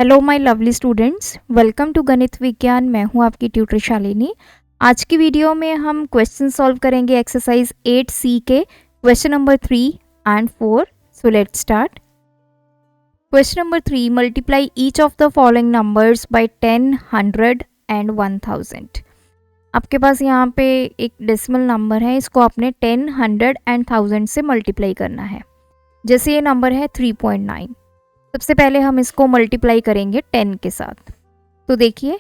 Hello my lovely students, welcome to Ganit Vigyan. मैं हूं आपकी ट्यूटर शालिनी। आज की वीडियो में हम क्वेश्चन सॉल्व करेंगे एक्सरसाइज 8C के question number 3 and 4। So let's start. Question number 3, multiply each of the following numbers by 10, 100 and 1000। आपके पास यहाँ पे एक डेसिमल नंबर है, इसको आपने 10, 100 एंड 1000 से मल्टीप्लाई करना है। जैसे ये नंबर है 3.9, सबसे पहले हम इसको मल्टीप्लाई करेंगे 10 के साथ। तो देखिए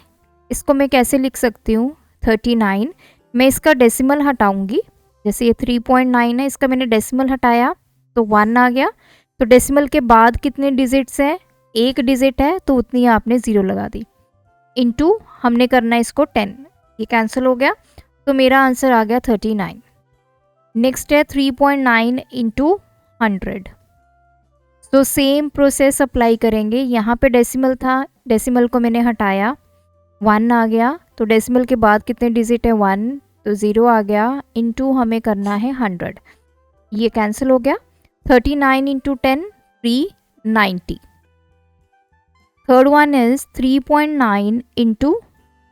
इसको मैं कैसे लिख सकती हूँ, 39। मैं इसका डेसिमल हटाऊंगी, जैसे ये 3.9 है, इसका मैंने डेसिमल हटाया तो 1 आ गया। तो डेसिमल के बाद कितने डिजिट्स हैं, एक डिजिट है तो उतनी आपने 0 लगा दी। इनटू हमने करना है इसको 10, ये कैंसिल हो गया तो मेरा आंसर आ गया 39। नेक्स्ट है 3.9 इंटू 100। तो सेम प्रोसेस अप्लाई करेंगे। यहाँ पे डेसिमल था, डेसिमल को मैंने हटाया, 1 आ गया। तो डेसिमल के बाद कितने डिजिट है, 1, तो 0 आ गया। इनटू हमें करना है 100, ये कैंसिल हो गया। 39 into 10, 390। Third one is 3.9 into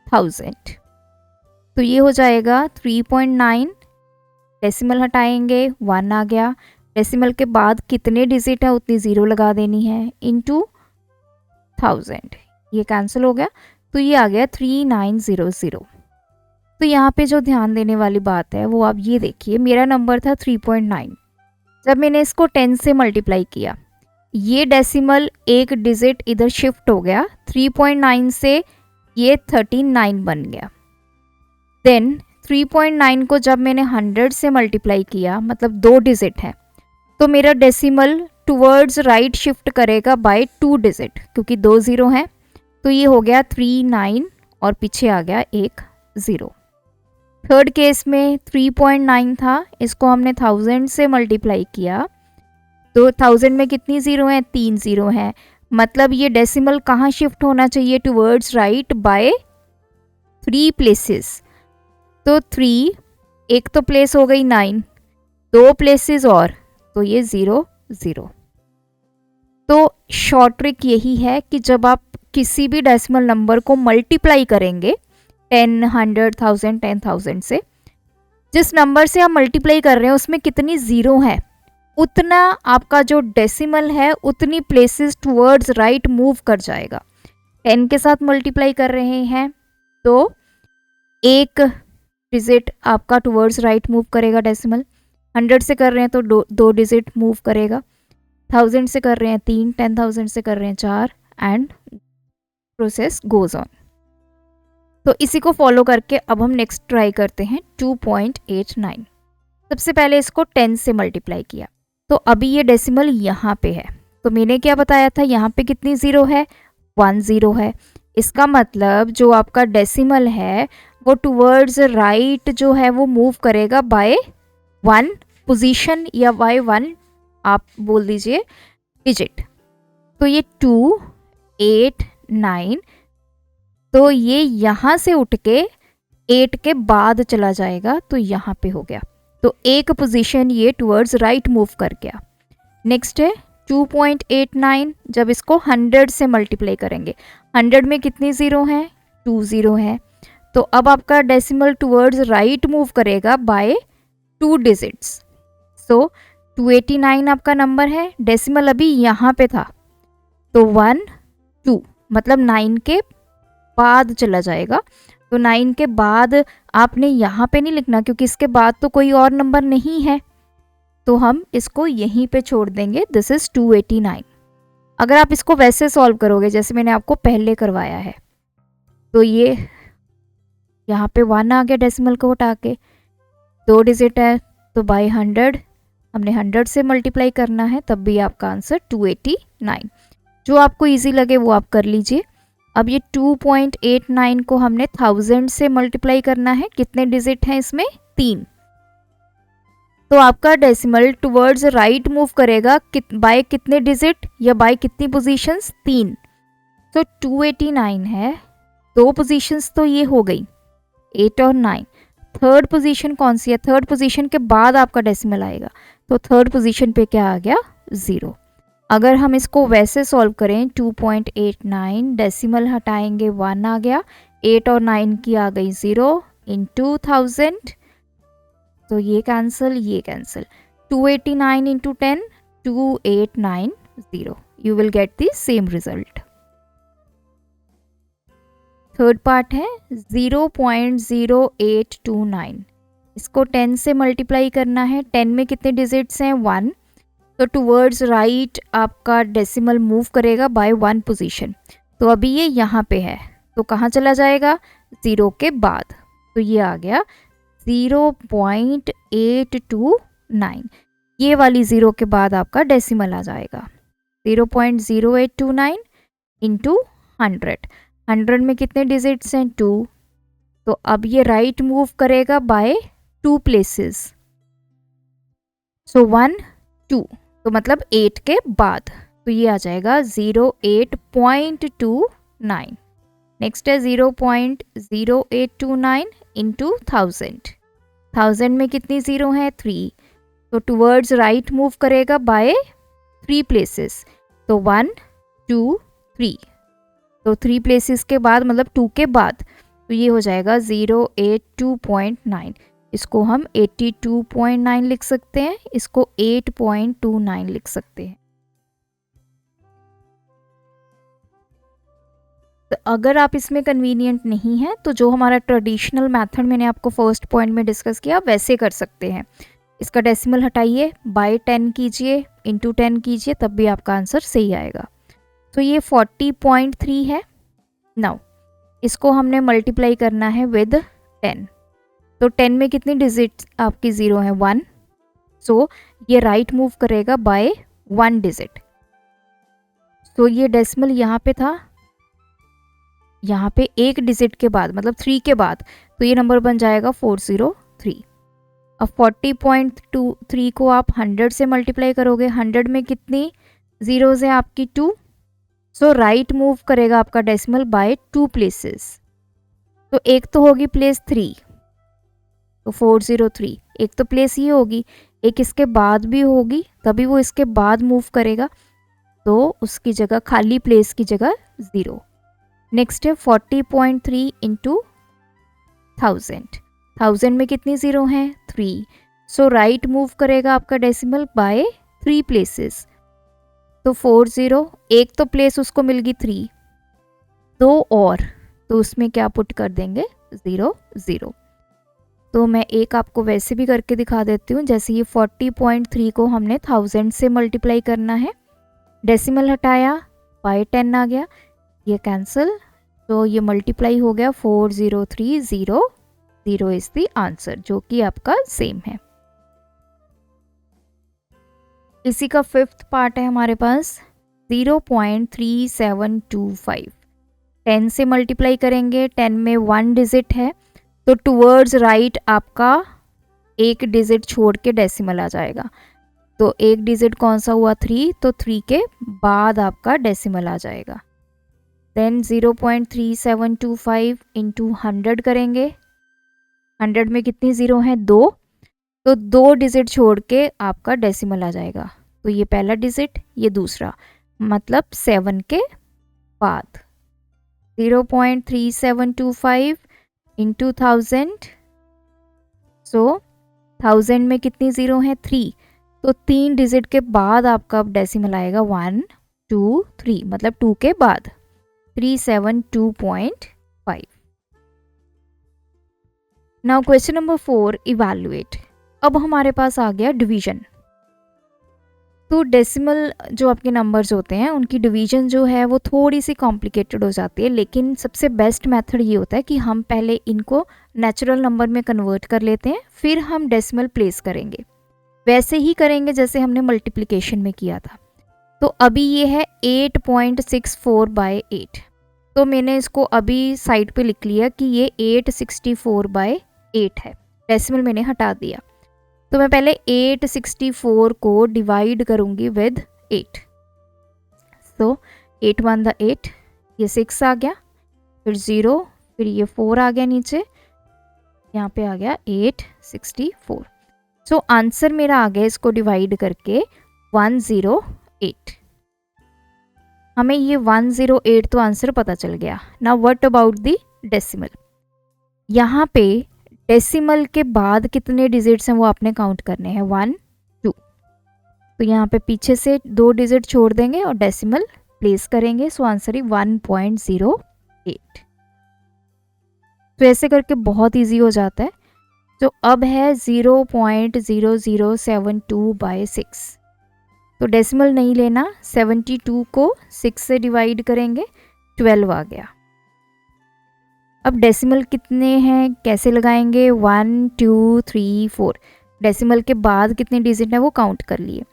1000। तो ये हो जाएगा 3.9, डेसिमल हटाएंगे, 1 आ गया। डेसिमल के बाद कितने डिजिट है उतनी 0 लगा देनी है, इनटू 1000, ये कैंसिल हो गया। तो ये आ गया 3900। तो यहाँ पे जो ध्यान देने वाली बात है वो आप ये देखिए, मेरा नंबर था 3.9। जब मैंने इसको 10 से मल्टीप्लाई किया, ये डेसिमल एक डिजिट इधर शिफ्ट हो गया, 3.9 से ये 39 बन गया। देन 3.9 को जब मैंने 100 से मल्टीप्लाई किया, मतलब 2 डिजिट है, तो मेरा डेसिमल टुवर्ड्स राइट शिफ्ट करेगा बाय 2 डिजिट, क्योंकि 2 0 हैं। तो ये हो गया 39 और पीछे आ गया एक 0। थर्ड केस में 3.9 था, इसको हमने 1000 से मल्टीप्लाई किया, तो 1000 में कितनी 0 हैं, 3 0 हैं। मतलब ये डेसिमल कहाँ शिफ्ट होना चाहिए, टुवर्ड्स राइट बाय 3 प्लेसेस। तो 3, एक तो प्लेस हो गई 9, 2 प्लेसेस और, तो ये 0 0। तो शॉर्ट ट्रिक यही है कि जब आप किसी भी डेसिमल नंबर को मल्टीप्लाई करेंगे 10, 100, 1000, 10,000 से, जिस नंबर से आप मल्टीप्लाई कर रहे हैं उसमें कितनी 0 है, उतना आपका जो डेसिमल है उतनी प्लेसेस टुवर्ड्स राइट मूव कर जाएगा। 10 के साथ मल्टीप्लाई कर रहे हैं तो एक डिजिट आपका टुवर्ड्स राइट मूव करेगा डेसिमल, 100 से कर रहे हैं तो 2 डिजिट मूव करेगा, 1000 से कर रहे हैं 3, 10,000 से कर रहे हैं 4, एंड प्रोसेस गोज ऑन। तो इसी को फॉलो करके अब हम नेक्स्ट ट्राई करते हैं 2.89। सबसे पहले इसको 10 से मल्टीप्लाई किया, तो अभी ये डेसिमल यहाँ पे है, तो मैंने क्या बताया था, यहाँ पे कितनी 0 है, 1 0 है। इसका मतलब जो आपका डेसिमल है वो टुवर्ड्स राइट जो है वो मूव करेगा बाय 1 पोजीशन, या बाय 1 आप बोल दीजिए डिजिट। तो ये 2, 8, 9, तो ये यहाँ से उठ के 8 के बाद चला जाएगा, तो यहाँ पे हो गया। तो एक पोजीशन ये टुवर्ड्स राइट मूव कर गया। नेक्स्ट है 2.89, जब इसको 100 से मल्टीप्लाई करेंगे, 100 में कितनी 0 हैं, 2 0 है। तो अब आपका डेसिमल टुवर्ड्स राइट मूव करेगा बाय 2 डिजिट्स। सो 289 आपका नंबर है, डेसिमल अभी यहाँ पे था, तो 1 2 मतलब 9 के बाद चला जाएगा। तो 9 के बाद आपने यहाँ पे नहीं लिखना, क्योंकि इसके बाद तो कोई और नंबर नहीं है, तो हम इसको यहीं पे छोड़ देंगे। This is 289। अगर आप इसको वैसे सॉल्व करोगे जैसे मैंने आपको पहले करवाया है, तो ये यहाँ पे 1 आ गया डेसिमल को हटा के, 2 डिजिट है, तो बाय 100 हमने 100 से मल्टीप्लाई करना है, तब भी आपका आंसर 289। जो आपको इजी लगे वो आप कर लीजिए। अब ये 2.89 को हमने 1000 से मल्टीप्लाई करना है, कितने डिजिट हैं इसमें, 3। तो आपका डेसिमल टुवर्ड्स राइट मूव करेगा बाय कितने डिजिट या बाय कितनी पोजीशंस, 3। तो 289 है, 2 पोजीशंस तो ये हो गई 8 और 9। थर्ड पोजीशन कौन सी है, थर्ड पोजीशन के बाद आपका डेसिमल आएगा, तो थर्ड पोजीशन पे क्या आ गया, 0। अगर हम इसको वैसे सॉल्व करें 2.89 डेसिमल हटाएंगे 1 आ गया, 8 और 9 की आ गई 0 इन 2000, तो ये कैंसिल, ये cancel, 289 into 10 2890, you will get the same result. Third part है 0.0829, इसको 10 से मल्टीप्लाई करना है। 10 में कितने डिजिट्स हैं? 1, तो टूवर्ड्स राइट आपका डेसिमल मूव करेगा बाय 1 पोजीशन। तो अभी ये यहाँ पे है, तो कहाँ चला जाएगा? 0 के बाद, तो ये आ गया 0.829, ये वाली 0 के बाद आपका डेसिमल आ जाएगा 0.0829 इंटू 100। 100 में कितने डिजिट्स हैं? 2, तो अब ये राइट मूव करेगा बाय 2 प्लेसेस, सो 1 2, तो मतलब 8 के बाद, तो ये आ जाएगा 08.29। नेक्स्ट है 0.0829 इंटू 1000। 1000 में कितनी 0 है? 3, तो टूवर्ड्स राइट मूव करेगा बाय 3 प्लेसेस, तो 1 2 3, तो 3 प्लेसेस के बाद मतलब 2 के बाद, तो ये हो जाएगा 082.9। इसको हम 82.9 लिख सकते हैं, इसको 8.29 लिख सकते हैं। तो अगर आप इसमें कन्वीनियंट नहीं है तो जो हमारा ट्रेडिशनल मेथड मैंने आपको फर्स्ट पॉइंट में डिस्कस किया वैसे कर सकते हैं। इसका डेसिमल हटाइए, बाय 10 कीजिए, इंटू 10 कीजिए, तब भी आपका आंसर सही आएगा। तो ये 40.3 है। नाउ इसको हमने मल्टीप्लाई करना है विद 10, तो 10 में कितनी डिजिट आपकी 0 है? 1, सो ये राइट मूव करेगा बाय 1 डिजिट। तो ये डेसिमल यहाँ पे था, यहाँ पे एक डिजिट के बाद मतलब 3 के बाद, तो ये नंबर बन जाएगा 403। अब 40.23 को आप 100 से मल्टीप्लाई करोगे, 100 में कितनी जीरोज है आपकी? 2, सो राइट मूव करेगा आपका डेसिमल बाय 2 प्लेसेस, तो एक तो होगी प्लेस 3, तो 403, एक तो प्लेस ये होगी, एक इसके बाद भी होगी, तभी वो इसके बाद मूव करेगा, तो उसकी जगह खाली प्लेस की जगह 0। नेक्स्ट है 40.3 इंटू 1000। 1000 में कितनी 0 हैं? 3, सो राइट मूव करेगा आपका डेसिमल बाय 3 प्लेसेस, तो 40, एक तो प्लेस उसको मिल गई 3, 2 और, तो उसमें क्या पुट कर देंगे? 0 0। तो मैं एक आपको वैसे भी करके दिखा देती हूँ। जैसे ये 40.3 को हमने 1000 से मल्टीप्लाई करना है, डेसिमल हटाया, बाय 10 आ गया, ये कैंसिल, तो ये मल्टीप्लाई हो गया 4030, 0 इज द आंसर, जो कि आपका सेम है। इसी का फिफ्थ पार्ट है हमारे पास 0.3725। 10 से मल्टीप्लाई करेंगे, 10 में 1 डिजिट है, तो टूवर्ड्स राइट आपका एक डिजिट छोड़ के डेसिमल आ जाएगा। तो एक डिजिट कौन सा हुआ? 3, तो 3 के बाद आपका डेसिमल आ जाएगा। देन 0.3725 इंटू 100 करेंगे, 100 में कितनी 0 है? 2, तो 2 डिजिट छोड़ के आपका डेसिमल आ जाएगा। तो ये पहला डिजिट, ये दूसरा, मतलब 7 के बाद। 0.3725 इंटू 1000, सो 1000 में कितनी 0 है? 3, तो 3 डिजिट के बाद आपका डेसिमल आएगा 1 2 3, मतलब 2 के बाद 372.5। Now question number 4, evaluate. अब हमारे पास आ गया डिवीजन। तो डेसिमल जो आपके नंबर्स होते हैं उनकी डिवीजन जो है वो थोड़ी सी कॉम्प्लिकेटेड हो जाती है, लेकिन सबसे बेस्ट मेथड ये होता है कि हम पहले इनको नेचुरल नंबर में कन्वर्ट कर लेते हैं, फिर हम डेसिमल प्लेस करेंगे। वैसे ही करेंगे जैसे हमने मल्टीप्लिकेशन में किया था। तो अभी ये है 8.64/8, तो मैंने इसको अभी साइड पे लिख लिया कि ये 864/8 है, डेसिमल मैंने हटा दिया। तो मैं पहले 864 को डिवाइड करूंगी विद 8, तो 8 1 द 8, ये 6 आ गया, फिर 0, फिर ये 4 आ गया नीचे, यहाँ पे आ गया 864। सो आंसर मेरा आ गया इसको डिवाइड करके 108। हमें ये 108 तो आंसर पता चल गया। Now what about the decimal. यहाँ पे डेसिमल के बाद कितने डिजिट्स हैं वो आपने काउंट करने हैं, 1 2। तो यहाँ पे पीछे से 2 डिजिट छोड़ देंगे और डेसिमल प्लेस करेंगे। सो आंसर ही 1.08। तो ऐसे करके बहुत इजी हो जाता है। तो अब है 0.0072/6। तो डेसिमल नहीं लेना, 72 को 6 से डिवाइड करेंगे, 12 आ गया। अब डेसिमल कितने हैं कैसे लगाएंगे, 1 2 3 4। डेसिमल के बाद कितने डिजिट हैं वो काउंट कर लिए,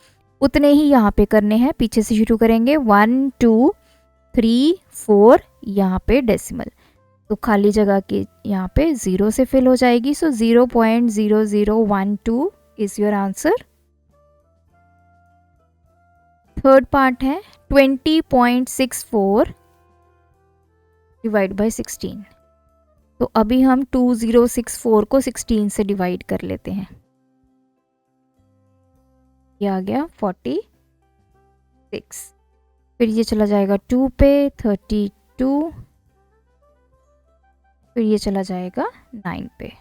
उतने ही यहाँ पे करने हैं। पीछे से शुरू करेंगे, 1 2 3 4, यहाँ पे डेसिमल। तो खाली जगह की यहाँ पे 0 से फिल हो जाएगी। सो 0.0012 is your answer. Third part है 20.64 डिवाइड बाय 16। तो अभी हम 2064 को 16 से डिवाइड कर लेते हैं। ये आ गया 46। फिर ये चला जाएगा 2 पे, 32। फिर ये चला जाएगा 9 पे।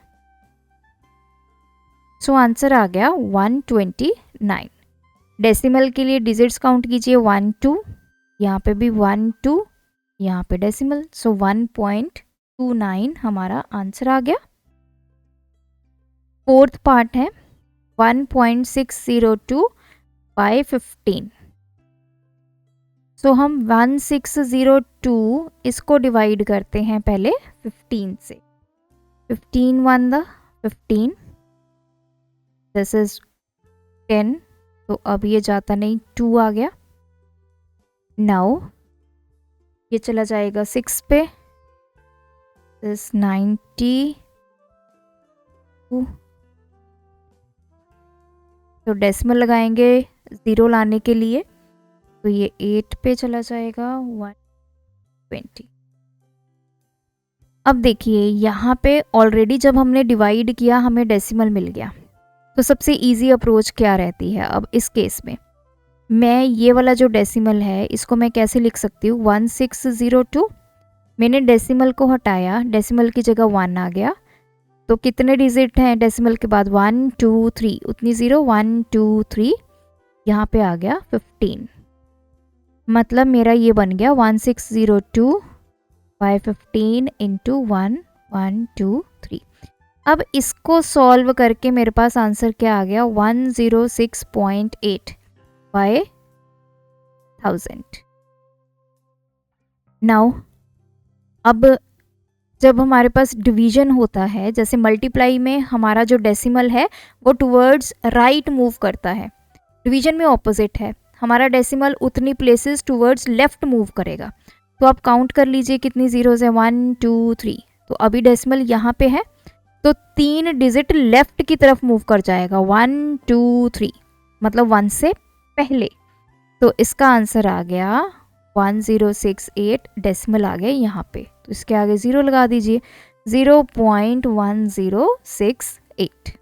सो आंसर आ गया 129। डेसिमल के लिए डिजिट्स काउंट कीजिए, 1 2, यहाँ पे भी 1 2, यहाँ पे डेसिमल। सो 1.29 हमारा आंसर आ गया। फोर्थ पार्ट है 1.602/15। सो हम 1602 इसको डिवाइड करते हैं पहले 15 से। 15 1 द 15, दिस इज 10। तो अब ये जाता नहीं, 2 आ गया। नाउ ये चला जाएगा 6 पे, दिस 92। तो डेसिमल लगाएंगे 0 लाने के लिए, तो ये 8 पे चला जाएगा, 120। अब देखिए यहाँ पे ऑलरेडी जब हमने डिवाइड किया हमें डेसिमल मिल गया। तो सबसे इजी अप्रोच क्या रहती है अब इस केस में, मैं ये वाला जो डेसिमल है इसको मैं कैसे लिख सकती हूँ, 1602। मैंने डेसिमल को हटाया, डेसिमल की जगह 1 आ गया। तो कितने डिजिट हैं डेसिमल के बाद, 1 2 3, उतनी 0, 1 2 3, यहाँ पे आ गया 15। मतलब मेरा ये बन गया 1602/15 इंटू 1 1 2 3। अब इसको सॉल्व करके मेरे पास आंसर क्या आ गया, 106.8/1000। नाउ अब जब हमारे पास डिवीजन होता है, जैसे मल्टीप्लाई में हमारा जो डेसिमल है वो टुवर्ड्स राइट मूव करता है, डिवीजन में ऑपोजिट है, हमारा डेसिमल उतनी प्लेसेस टुवर्ड्स लेफ्ट मूव करेगा। तो आप काउंट कर लीजिए कितनी जीरोज है, 1 2 3। तो अभी डेसिमल यहाँ पे है तो 3 डिजिट लेफ्ट की तरफ मूव कर जाएगा, 1 2 3, मतलब 1 से पहले। तो इसका आंसर आ गया 1068, डेसिमल आ गया यहाँ पे। तो इसके आगे 0 लगा दीजिए, 0.1068।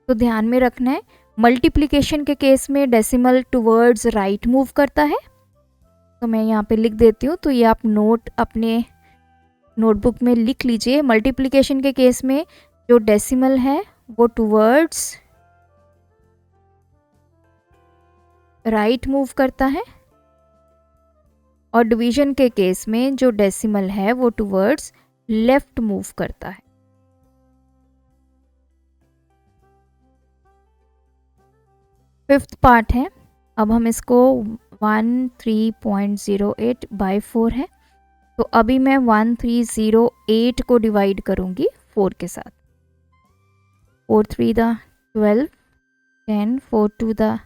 तो ध्यान में रखना है मल्टीप्लिकेशन के केस में डेसिमल टुवर्ड्स राइट मूव करता है। तो मैं यहाँ पे लिख देती हूँ, तो ये आप नोट अपने नोटबुक में लिख लीजिए। मल्टीप्लिकेशन के केस में जो डेसिमल है वो टुवर्ड्स राइट मूव करता है, और डिवीजन के केस में जो डेसिमल है वो टुवर्ड्स लेफ्ट मूव करता है। फिफ्थ पार्ट है, अब हम इसको 13.08/4 है। तो अभी मैं 1308 को डिवाइड करूंगी 4 के साथ। 4 3 द 12, 10 4 2 द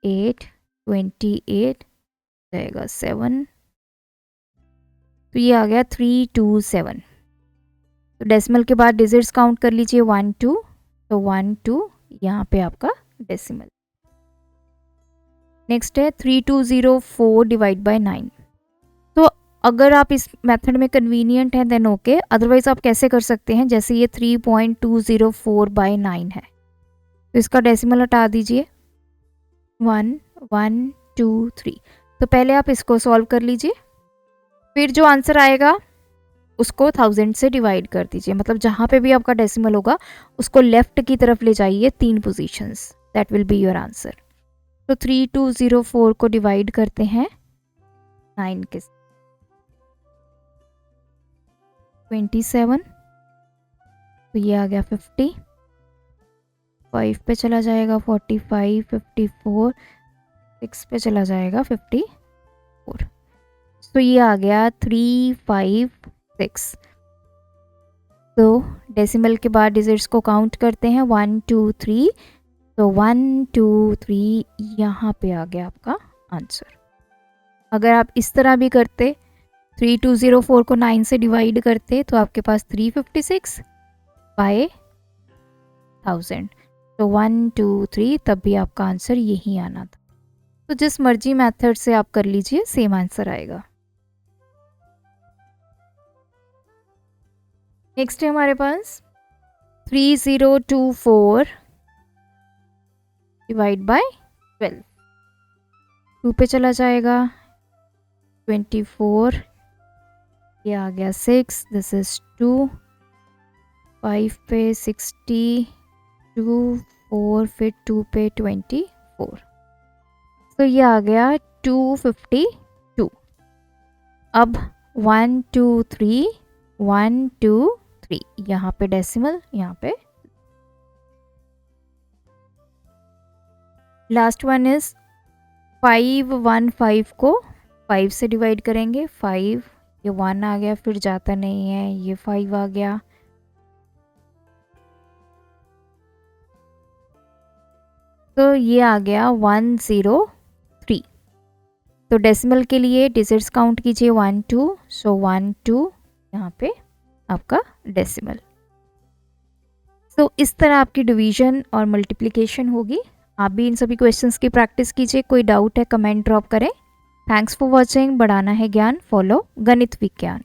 8, 28 जाएगा 7। तो ये आ गया 327। तो डेसिमल के बाद डिजिट्स काउंट कर लीजिए, 1 2। तो 1 2 यहाँ पे आपका डेसिमल। नेक्स्ट है 3204 डिवाइड बाय 9। तो अगर आप इस मेथड में कन्वीनियंट है देन ओके, अदरवाइज आप कैसे कर सकते हैं, जैसे ये 3.204/9 है तो इसका डेसिमल हटा दीजिए, 1 1 2 3। तो पहले आप इसको सॉल्व कर लीजिए, फिर जो आंसर आएगा उसको 1000 से डिवाइड कर दीजिए। मतलब जहाँ पे भी आपका डेसिमल होगा उसको लेफ्ट की तरफ ले जाइए 3 positions, that will be your answer. तो 3204 को डिवाइड करते हैं 9 के 27, तो ये आ गया 50, 5 पे चला जाएगा 45, 54, 6 पे चला जाएगा 54, तो ये आ गया 356। तो डेसिमल के बाद डिजिट्स को काउंट करते हैं 1 2 3, तो 1 2 3 यहाँ पे आ गया आपका आंसर। अगर आप इस तरह भी करते 3204 को 9 से डिवाइड करते तो आपके पास 356 बाय 1000, तो 1 2 3 तब भी आपका आंसर यही आना था। तो जिस मर्जी मेथड से आप कर लीजिए सेम आंसर आएगा। नेक्स्ट है हमारे पास 3024 डिवाइड बाय 12, 2 पे चला जाएगा 24, ये आ गया 6, दिस इज 2, 5 पे 62, 4 फिर 2 पे 24, तो ये आ गया 252। अब 1 2 3 1 2 3 यहाँ पे डेसिमल, यहाँ पे लास्ट वन इज 515 को 5 से डिवाइड करेंगे, 5, ये 1 आ गया, फिर जाता नहीं है, ये 5 आ गया, तो ये आ गया 103। तो डेसिमल के लिए डिजिट्स काउंट कीजिए 1 2, सो 1 2 यहाँ पे आपका डेसिमल। तो इस तरह आपकी डिवीजन और मल्टीप्लिकेशन होगी। आप भी इन सभी क्वेश्चंस की प्रैक्टिस कीजिए। कोई डाउट है कमेंट ड्रॉप करें। Thanks for watching. बढ़ाना है ज्ञान, फॉलो गणित विज्ञान।